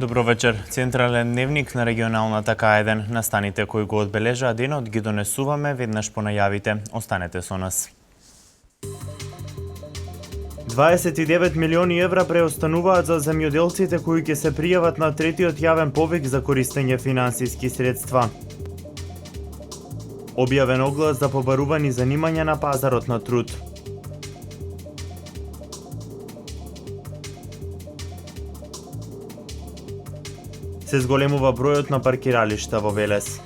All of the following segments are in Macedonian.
Добро вечер. Централен дневник на регионалната К1. Настаните кои го одбележаа денот ги донесуваме веднаш по најавите. Останете со нас. 29 милиони евра преостануваат за земјоделците кои ќе се пријават на третиот јавен повик за користење финансиски средства. Објавен оглас за побарувани занимања на пазарот на труд. Се зголемува бројот на паркиралишта во Велес.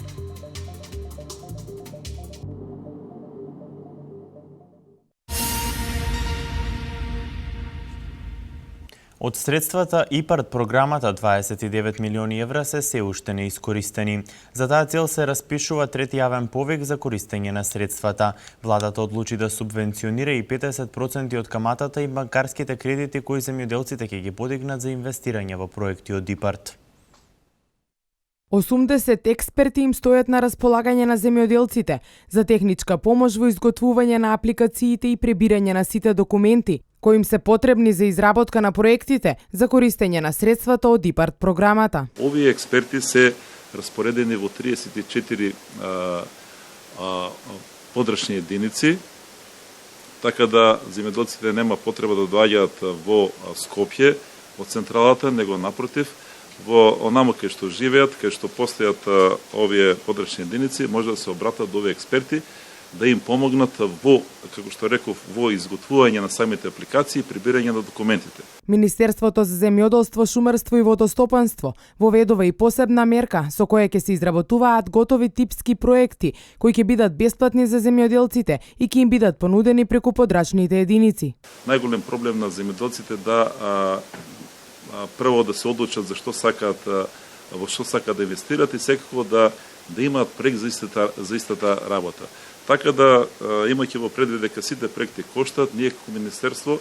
Од средствата ИПАРД програмата 29 милиони евра се уште неискористени. За таа цел се распишува трети јавен повик за користење на средствата. Владата одлучи да субвенционира и 50% од каматата и банкарските кредити кои земјоделците ќе ги подигнат за инвестирање во проекти од ИПАРД. 80 експерти им стојат на располагање на земјоделците за техничка помош во изготвување на апликациите и пребирање на сите документи кои им се потребни за изработка на проектите за користење на средствата од ИПАРД програмата. Овие експерти се распоредени во 34 подрачни единици, така да земјоделците нема потреба да доаѓаат во Скопје од централата, него напротив, во онамо кај што живеат, кај што постојат овие подрачни единици, може да се обратат до овие експерти да им помогнат во, како што реков, во изготвување на самите апликации и прибирање на документите. Министерството за земјоделство, шумарство и водостопанство воведува и посебна мерка со која ќе се изработуваат готови типски проекти кои ќе бидат бесплатни за земјоделците и ќе им бидат понудени преку подрачните единици. Најголем проблем на земјоделците прво да се одлучат за што сакаат, во што сакаат да инвестират и секако да имаат проект за истата работа. Така да, имајќи во предвид дека сите проекти коштат, ние како министерство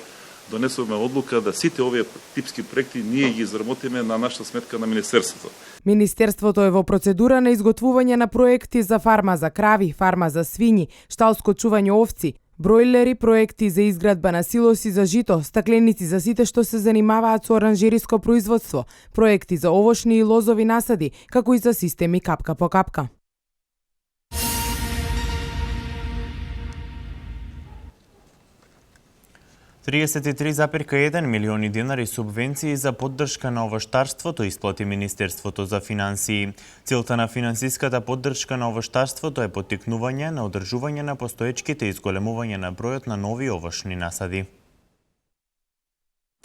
донесуваме одлука да сите овие типски проекти ние ги изработиме на нашата сметка на министерството. Министерството е во процедура на изготвување на проекти за фарма за крави, фарма за свињи, шталско чување овци, бройлери, проекти за изградба на силоси за жито, стакленици за сите што се занимаваат со оранжериско производство, проекти за овошни и лозови насади, како и за системи капка по капка. $33,1 милиони денари субвенции за поддршка на овоштарството исплати Министерството за финансии. Целта на финансиската поддршка на овоштарството е поттикнување на одржување на постоечките и зголемување на бројот на нови овошни насади.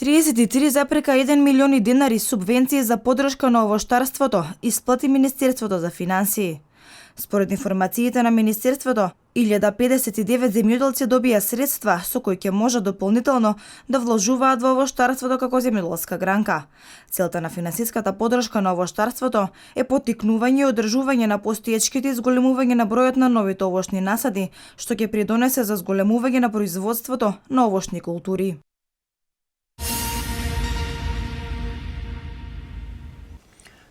33,1 милиони денари субвенции за поддршка на овоштарството исплати Министерството за финансии. Според информациите на Министерството, 1059 земјоделци добија средства со кои ќе може дополнително да вложуваат во овоштарството како земјоделска гранка. Целта на финансиската поддршка на овоштарството е поттикнување и одржување на постоечките и зголемување на бројот на новите овошни насади, што ќе придонесе за зголемување на производството на овошни култури.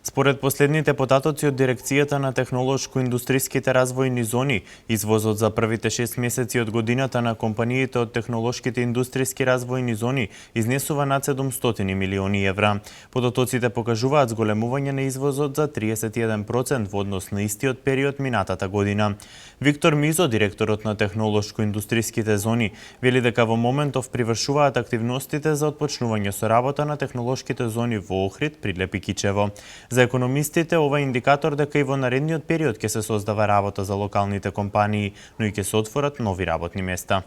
Според последните податоци од Дирекцијата на технолошко-индустриските развојни зони, извозот за првите 6 месеци од годината на компаниите од технолошките индустриски развојни зони изнесува над 700 милиони евра. Податоците покажуваат зголемување на извозот за 31% во однос на истиот период минатата година. Виктор Мизо, директорот на технолошко-индустриските зони, вели дека во моментов привршуваат активностите за отпочнување со работа на технолошките зони во Охрид, Прилеп и Кичево. За економистите ова е индикатор дека и во наредниот период ќе се создава работа за локалните компании, но и ќе се отворат нови работни места.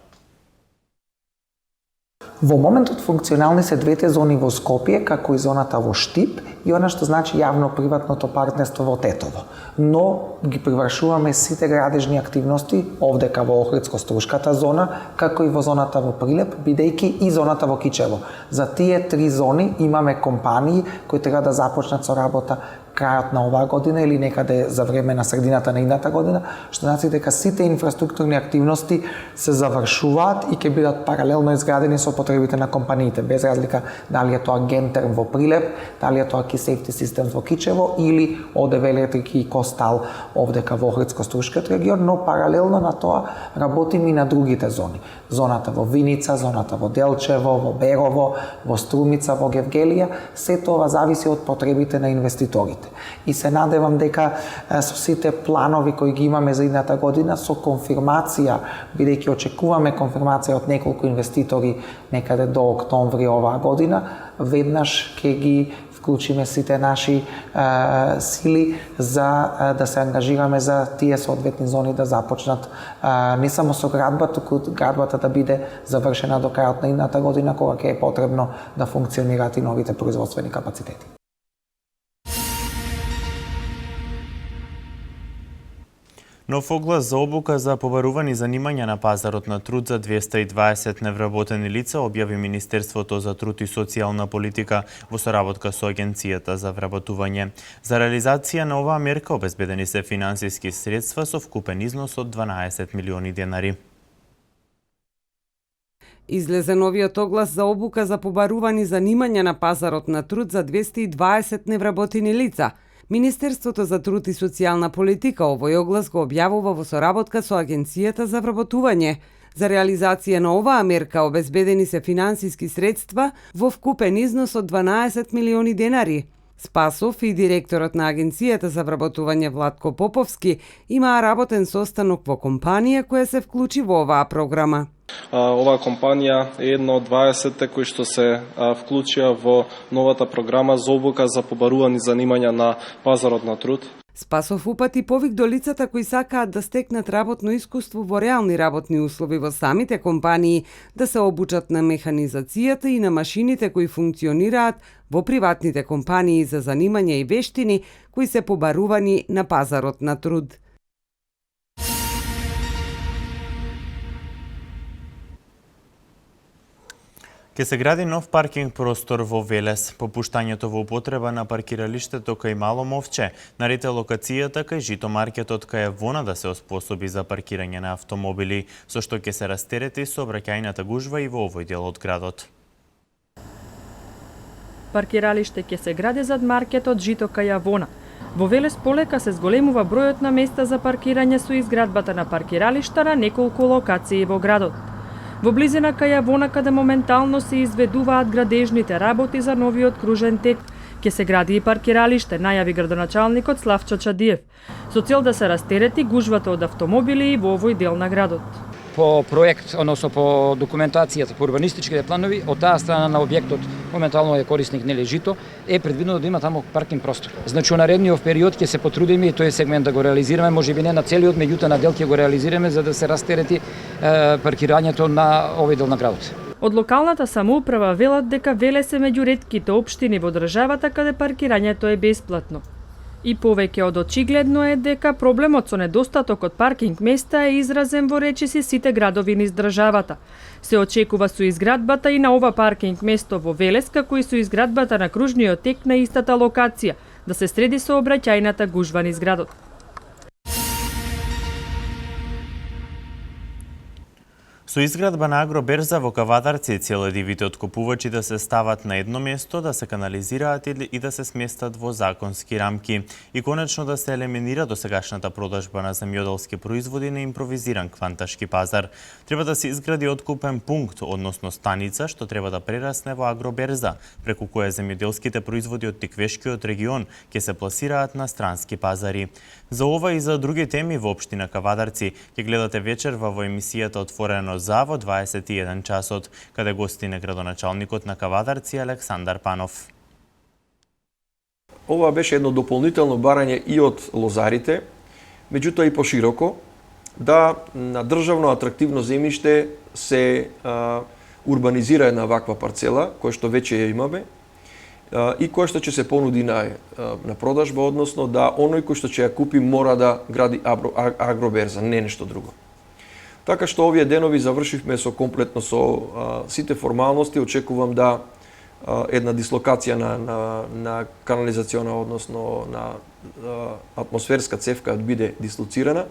Во моментот функционални се двете зони во Скопје, како и зоната во Штип и она што значи јавно-приватното партнерство во Тетово. Но ги привршуваме сите градежни активности овдека во Охридско-Струшката зона, како и во зоната во Прилеп, бидејќи и зоната во Кичево. За тие три зони имаме компании кои треба да започнат со работа крајот на оваа година или некаде за време на средината на идната година, што значи дека сите инфраструктурни активности се завршуваат и ќе бидат паралелно изградени со потребите на компаниите, без разлика дали е тоа Гентерм во Прилеп, дали е тоа Key Safety Systems во Кичево или ОДВ Електрик и Костал овдека во Охридско-Струшкиот регион, но паралелно на тоа работим и на другите зони. Зоната во Виница, зоната во Делчево, во Берово, во Струмица, во Гевгелија, се тоа зависи од потребите на инвеститорите. И се надевам дека со сите планови кои ги имаме за идната година, со конфирмација, бидејќи очекуваме конфирмација од неколку инвеститори некаде до октомври оваа година, веднаш ќе ги вклучиме сите наши сили за да се ангажираме за тие соодветни зони да започнат не само со градба, туку градбата да биде завршена до крајот на идната година, кога ќе е потребно да функционираат и новите производствени капацитети. Нов оглас за обука за побарувани занимања на пазарот на труд за 220 невработени лица објави Министерството за труд и социјална политика во соработка со Агенцијата за вработување. За реализација на оваа мерка обезбедени се финансиски средства со вкупен износ од 12 милиони денари. Излезе новиот оглас за обука за побарувани занимања на пазарот на труд за 220 невработени лица. Министерството за труд и социјална политика овој оглас го објавува во соработка со Агенцијата за вработување. За реализација на оваа мерка обезбедени се финансиски средства во вкупен износ од 12 милиони денари. Спасов и директорот на Агенцијата за вработување Владко Поповски имаа работен состанок во компанија која се вклучи во оваа програма. Оваа компанија е една од 20 кои што се вклучија во новата програма за обука за побарувани занимања на пазарот на труд. Спасов упати повик до лицата кои сакаат да стекнат работно искуство во реални работни услови во самите компании, да се обучат на механизацијата и на машините кои функционираат во приватните компании за занимања и вештини кои се побарувани на пазарот на труд. Ке се гради нов паркинг простор во Велес. Попуштањето во употреба на паркиралиштето кај Мало Мовче нарете локацијата кај житомаркетот кај Вона да се оспособи за паркирање на автомобили, со што ќе се растерети сообраќајната гужва и во овој дел од градот. Паркиралиште ќе се гради зад маркетот Жито кај Вона. Во Велес полека се зголемува бројот на места за паркирање со изградбата на паркиралишта на неколку локации во градот. Во близина кај Вона, каде моментално се изведуваат градежните работи за новиот кружен тек, ќе се гради и паркиралиште, најави градоначалникот Славчо Чадиев, со цел да се растерети гужвата од автомобили и во овој дел на градот. По проект, односно по документацијата, по урбанистичките планови, од таа страна на објектот, моментално е корисник нели Жито, е предвидено да има таму паркинг простор. Значи, во наредниот период ќе се потрудиме и тој сегмент да го реализираме, можеби не на целиот, меѓутоа на дел ќе го реализираме за да се растерети паркирањето на овој дел на градот. Од локалната самоуправа велат дека Велес е меѓу ретките општини во државата каде паркирањето е бесплатно. И повеќе од очигледно е дека проблемот со недостатокот паркинг места е изразен во речиси сите градови низ државата. Се очекува со изградбата и на ова паркинг место во Велес, како и со изградбата на кружниот тек на истата локација, да се среди сообраќајната гужва низ градот. Со изградба на агроберза во Кавадарци цел е дивите откупувачи да се стават на едно место, да се канализираат и да се сместат во законски рамки и конечно да се елиминира досегашната продажба на земјоделски производи на импровизиран кванташки пазар. Треба да се изгради откупен пункт, односно станица, што треба да прерасне во агроберза, преку која земјоделските производи од Тиквешкиот регион ќе се пласираат на странски пазари. За ова и за други теми во општина Кавадарци ќе гледате вечерва во емисијата Отворено за во 21 часот, каде гости на градоначалникот на Кавадарци Александар Панов. Ова беше едно дополнително барање и од лозарите, меѓутоа и пошироко, да на државно атрактивно земјиште се урбанизира една ваква парцела, која што веќе ја имаме, и која што ќе се понуди на продажба, односно да оној кој што ќе ја купи мора да гради агроберза, не нешто друго. Така што овие денови завршивме со комплетно со сите формалности, очекувам да една дислокација на канализациона, односно на атмосферска цевка да биде дислоцирана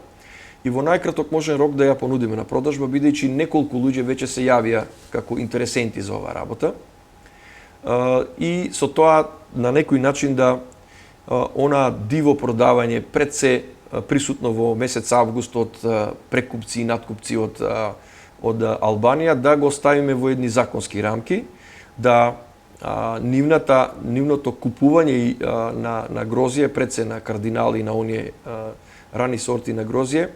и во најкраток можен рок да ја понудиме на продажба, бидејќи неколку луѓе веќе се јавија како интересенти за оваа работа. И со тоа на некој начин да она диво продавање пред се присутно во месец август од прекупци и надкупци од Албанија, да го ставиме во едни законски рамки, да нивното купување на грозје пред се на кардинали и на оние рани сорти на грозје,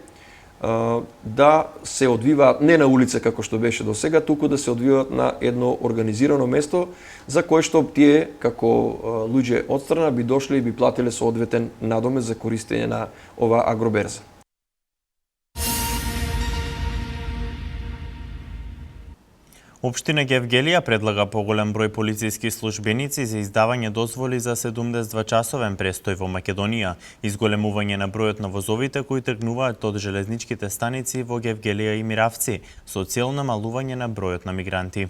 да се одвиваат не на улица како што беше до сега, туку да се одвиваат на едно организирано место за кое што тие како луѓе одстрана би дошли и би платиле соодветен надомест за користење на оваа агроберза. Општина Гевгелија предлага поголем број полициски службеници за издавање дозволи за 72-часовен престој во Македонија, изголемување на бројот на возовите кои тргнуваат од железничките станици во Гевгелија и Миравци, со цел намалување на бројот на мигранти.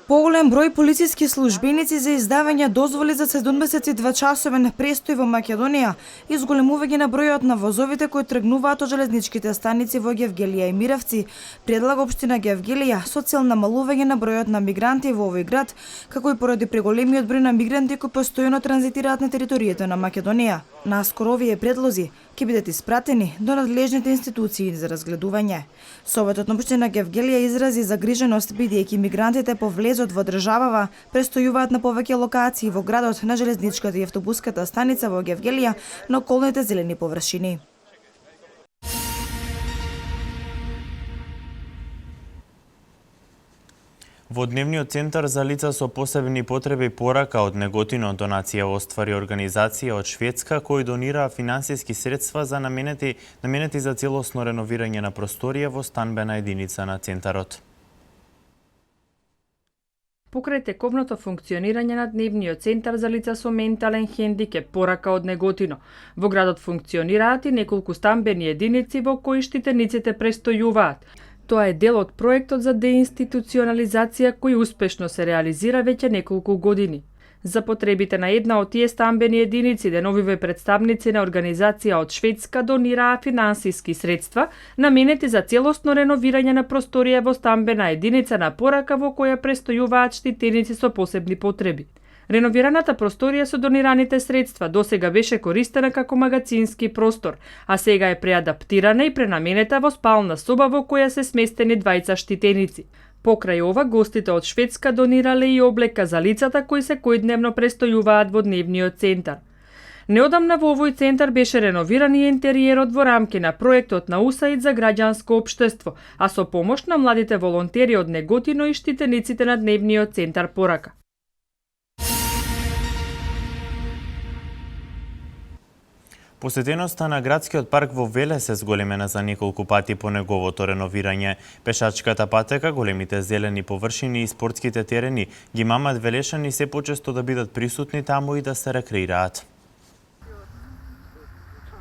Поголем број полициски службеници за издавање дозволи за 72-часовен престој во Македонија, изголемување на бројот на возовите кои тргнуваат од железничките станици во Гевгелија и Миравци, предлага општина Гевгелија со цел намалување на бројот на мигранти во овој град, како и поради преголемиот број на мигранти кои постојано транзитираат на територијата на Македонија. Наскоро овие предлози ќе бидат испратени до надлежните институции за разгледување. Советот на општина Гевгелија изрази загриженост бидејќи мигрантите по влезот во државава престојуваат на повеќе локации во градот, на железничката и автобуската станица во Гевгелија, на околните зелени површини. Во Дневниот центар за лица со посебни потреби порака од Неготино донација оствари организација од Шведска кој донира финансиски средства за наменети за целосно реновирање на просторија во станбена единица на центарот. Покрај тековното функционирање на Дневниот центар за лица со ментален хендикеп порака од Неготино, во градот функционираат и неколку станбени единици во кои штитениците престојуваат. Тоа е дел од проектот за деинституционализација кој успешно се реализира веќе неколку години. За потребите на една од тие станбени единици, деновиве представници на организација од Шведска донираа финансиски средства наменети за целосно реновирање на просторија во станбена единица на порака во која престојуваат штитеници со посебни потреби. Реновираната просторија со донираните средства досега беше користена како магацински простор, а сега е преадаптирана и пренаменета во спална соба во која се сместени двајца штитеници. Покрај ова, гостите од Шведска донирале и облека за лицата кои секојдневно престојуваат во Дневниот центар. Неодамна во овој центар беше реновиран и интериерот во рамки на проектот на УСАИД за граѓанско општество, а со помош на младите волонтери од Неготино и штитениците на Дневниот центар порака. Посетеноста на градскиот парк во Велес се зголемена за неколку пати по неговото реновирање. Пешачката патека, големите зелени површини и спортските терени ги мамат велешани се почесто да бидат присутни таму и да се рекреираат.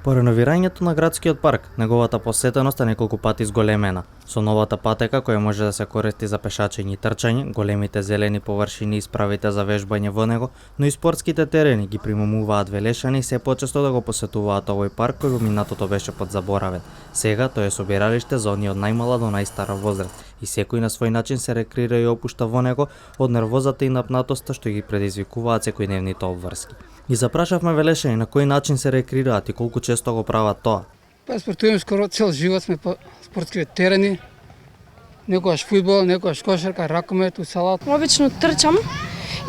По реновирањето на градскиот парк, неговата посетеност е неколку пати зголемена. Со новата патека која може да се користи за пешачење и трчање, големите зелени површини и справите за вежбање во него, но и спортските терени ги примамуваат велешани се почесто да го посетуваат овој парк кој во минатото беше подзаборавен. Сега тој е собиралиште за оние од најмала до најстара возраст и секој на свој начин се рекреира и опушта во него од нервозата и напнатоста што ги предизвикуваат секојдневните обврски. И запрашавме велешани на кој начин се рекреираат и колку често го прават тоа. Спортуваме скоро цел живот сме по спортските терени. Некогаш фудбал, некогаш кошарка, ракомет, салат. Обично трчам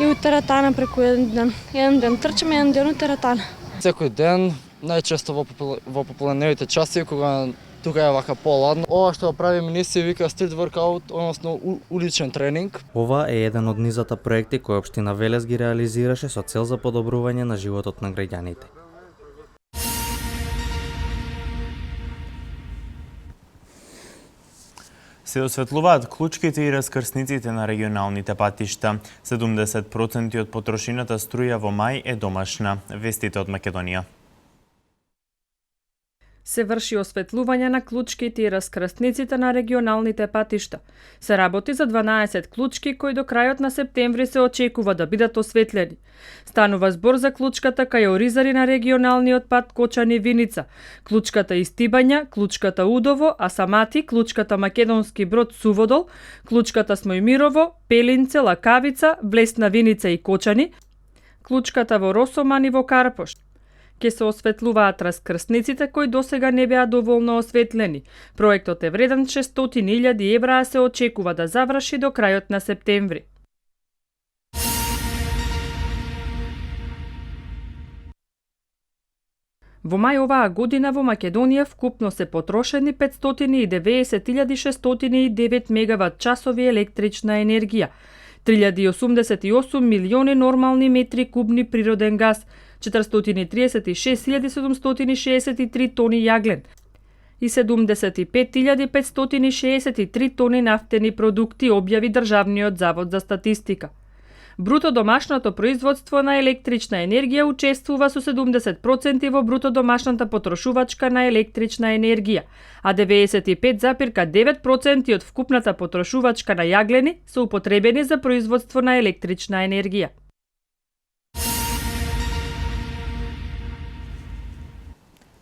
и у теретана преку еден ден. Еден ден трчам, еден ден у теретана. Секој ден, најчесто во попладневите часови кога тука е вака поладно. Ова што правиме ние се вика стрит воркаут, односно уличен тренинг. Ова е еден од низата проекти кои општина Велес ги реализираше со цел за подобрување на животот на граѓаните. Се осветлуваат клучките и раскрсниците на регионалните патишта. 70% од потрошината струја во мај е домашна. Вестите од Македонија. Се врши осветлување на клучките и раскрстниците на регионалните патишта. Се работи за 12 клучки кои до крајот на септември се очекува да бидат осветлени. Станува збор за клучката кај Оризари на регионалниот пат Кочани-Виница, клучката Истибања, клучката Удово, а самати клучката Македонски Брод Суводол, клучката Смојмирово, Пелинце, Лакавица, Блесна Виница и Кочани, клучката во Росоман и во Карпош. Ке се осветлуваат раскрстниците кои досега не беа доволно осветлени. Проектот е вреден 600.000 евра, а се очекува да заврши до крајот на септември. Во мај оваа година во Македонија вкупно се потрошени 590.609 мегават часови електрична енергија, 3088 милиони нормални метри кубни природен газ, 436.763 тони јаглен и 75.563 тони нафтени продукти, објави Државниот завод за статистика. Бруто домашното производство на електрична енергија учествува со 70% во бруто домашната потрошувачка на електрична енергија, а 95,9% од вкупната потрошувачка на јаглени се употребени за производство на електрична енергија.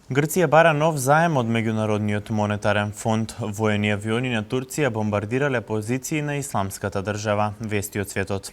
Грција бара нов заем од Меѓународниот монетарен фонд. Воени авиони на Турција бомбардирале позиции на Исламската држава, вести од светот.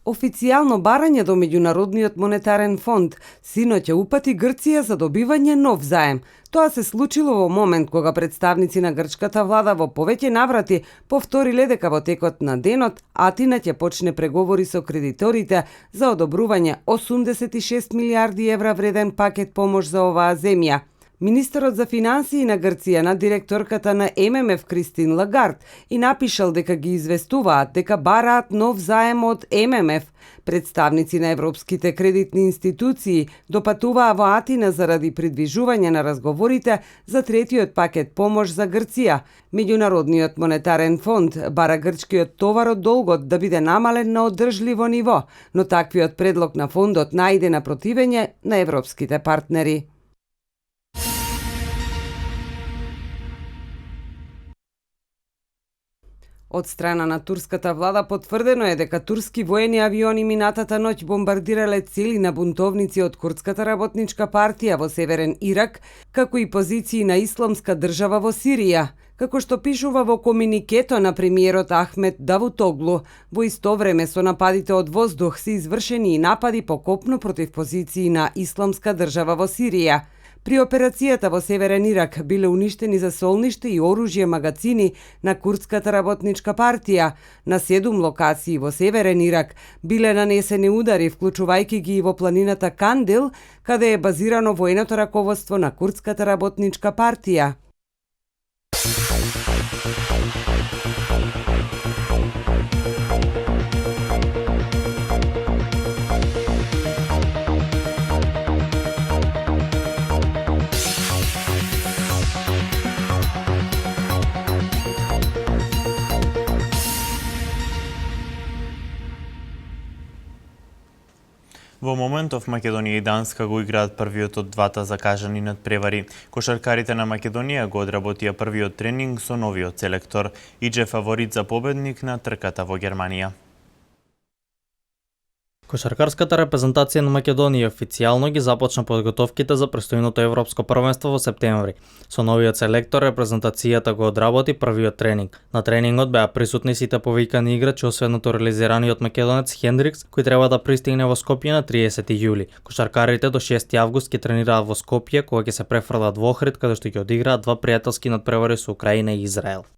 Официјално барање до Меѓународниот монетарен фонд синоќа упати Грција за добивање нов заем. Тоа се случило во момент кога представници на грчката влада во повеќе наврати повториле дека во текот на денот Атина ќе почне преговори со кредиторите за одобрување 86 милиарди евра вреден пакет помош за оваа земја. Министерот за финансии на Грција на директорката на ММФ Кристин Лагард и напишал дека ги известуваат дека бараат нов заем од ММФ. Представници на европските кредитни институции допатуваа во Атина заради придвижување на разговорите за третиот пакет помош за Грција. Меѓународниот монетарен фонд бара грчкиот товар од долгот да биде намален на одржливо ниво, но таквиот предлог на фондот најде на противење на европските партнери. Од страна на турската влада потврдено е дека турски воени авиони минатата ноќ бомбардирале цели на бунтовници од Курдската работничка партија во северен Ирак, како и позиции на Исламска држава во Сирија. Како што пишува во комуникето на премиерот Ахмет Давутоглу, во исто време со нападите од воздух се извршени и напади по копно против позиции на Исламска држава во Сирија. При операцијата во Северен Ирак биле уништени засолниште и оружје магацини на Курдската работничка партија. На 7 локации во Северен Ирак биле нанесени удари, вклучувајќи ги и во планината Кандил, каде е базирано военото раководство на Курдската работничка партија. Во моментов Македонија и Данска го играат првиот од двата закажани надпревари. Кошаркарите на Македонија го одработија првиот тренинг со новиот селектор. Идже фаворит за победник на трката во Германија. Кошаркарската репрезентација на Македонија официјално ги започна подготовките за престојното европско првенство во септември. Со новиот селектор репрезентацијата го одработи првиот тренинг. На тренингот беа присутни сите повикани играчи освен натурализираниот македонец Хендрикс, кој треба да пристигне во Скопје на 30 јули. Кошаркарите до 6 август ќе тренираат во Скопје, кога ќе се префрлат во Охрид, каде што ќе одиграат два пријателски надпревари со Украина и Израел.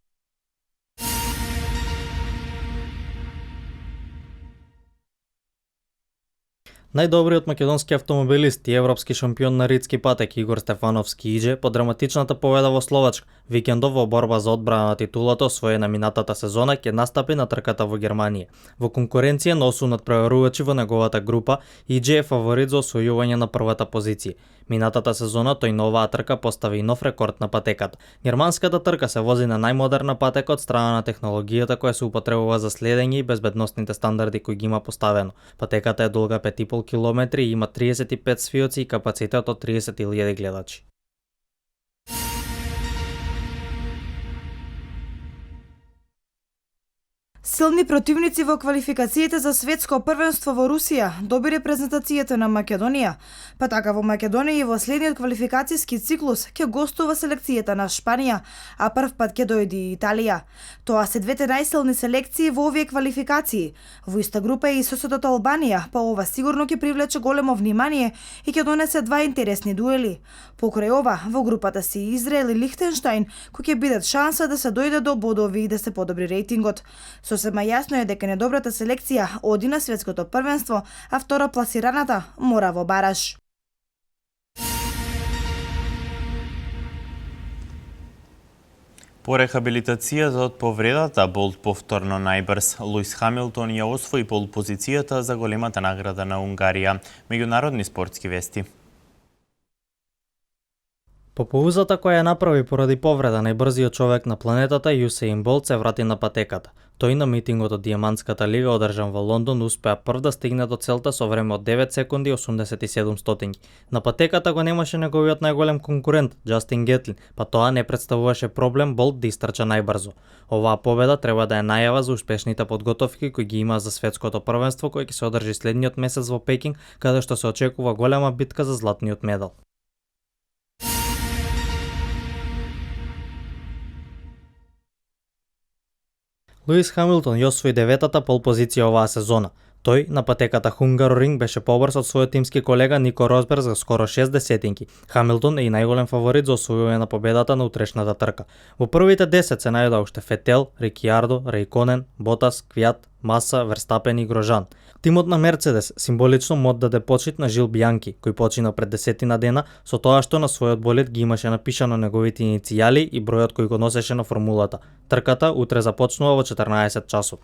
Најдобриот македонски автомобилист и европски шампион на ридски патек Игор Стефановски идже по драматичната победа во Словачка. Викендов во борба за одбрана на титулата освоена минатата сезона ќе настапи на трката во Германија. Во конкуренција на 8 надпреварувачи во неговата група, идже е фаворит за освојување на првата позиција. Минатата сезона тој на оваа трка постави и нов рекорд на патеката. Германската трка се вози на најмодерна патека од страна на технологијата која се употребува за следење и безбедносните стандарди кои ги има поставено. Патеката е долга 5,5 2,5 километри и има 35 свиоци и капацитет од 30.000 гледачи. Силни противници во квалификациите за светско првенство во Русија доби репрезентацијата на Македонија, па така во Македонија и во следниот квалификацијски циклус ќе гостува селекцијата на Шпанија, а прв пат ќе дојде и Италија. Тоа се двете најсилни селекции во овие квалификации. Во иста група е и соседот Албанија, па ова сигурно ќе привлече големо внимание и ќе донесе два интересни дуели. Покрај ова, во групата си Израел и Лихтенштајн, кои ќе бидат шанса да се дојде до бодови и да се подобри рейтингот. Сосема јасно е дека недобрата селекција оди на светското првенство, а втора пласираната мора во бараж. По рехабилитацијата од повредата, Болт повторно најбрз. Луис Хамилтон ја освои пол позицијата за големата награда на Унгарија. Меѓународни спортски вести. По паузата која ја направи поради повреда, најбрзиот човек на планетата, Юсеин Болт, се врати на патеката. Тој на митингот од Дијамантската лига, одржан во Лондон, успеа прв да стигне до целта со време од 9 секунди и 87 стотинки. На патеката го немаше неговиот најголем конкурент, Џастин Гетлин, па тоа не представуваше проблем Болт да истрча најбрзо. Оваа победа треба да е најава за успешните подготовки кои ги има за светското првенство кој ќе се одржи следниот месец во Пекинг, каде што се очекува голема битка за златниот медал. Луис Хамилтон ја освои деветата пол позиција оваа сезона. Тој на патеката Хунгаро-Ринг беше побрз од својот тимски колега Нико Росберг за скоро 6 десетинки. Хамилтон е и најголем фаворит за освојување на победата на утрешната трка. Во првите 10 се најдоа уште Фетел, Рикјардо, Рејконен, Ботас, Квиат, Маса, Верстапен и Грожан. Тимот на Мерцедес символично му оддаде почит на Жил Бјанки, кој почина пред 10 дена со тоа што на својот болид ги имаше напишано неговите иницијали и бројот кој го носеше на формулата. Трката утре започнува во 14 часот.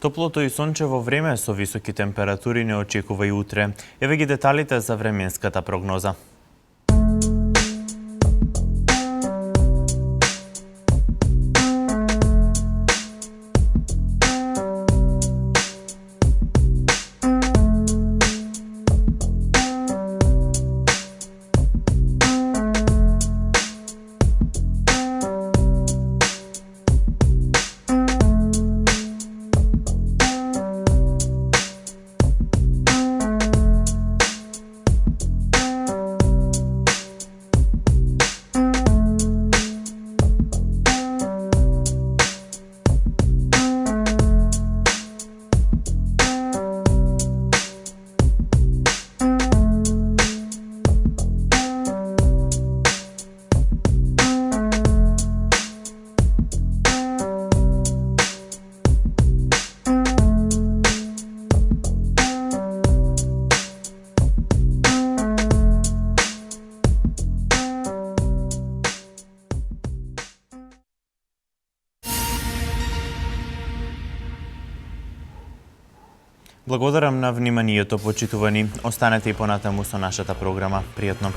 Топлото и сончево време со високи температури не очекува и утре. Еве ги деталите за временската прогноза. Благодарам на вниманието, почитувани. Останете и понатаму со нашата програма. Пријатно.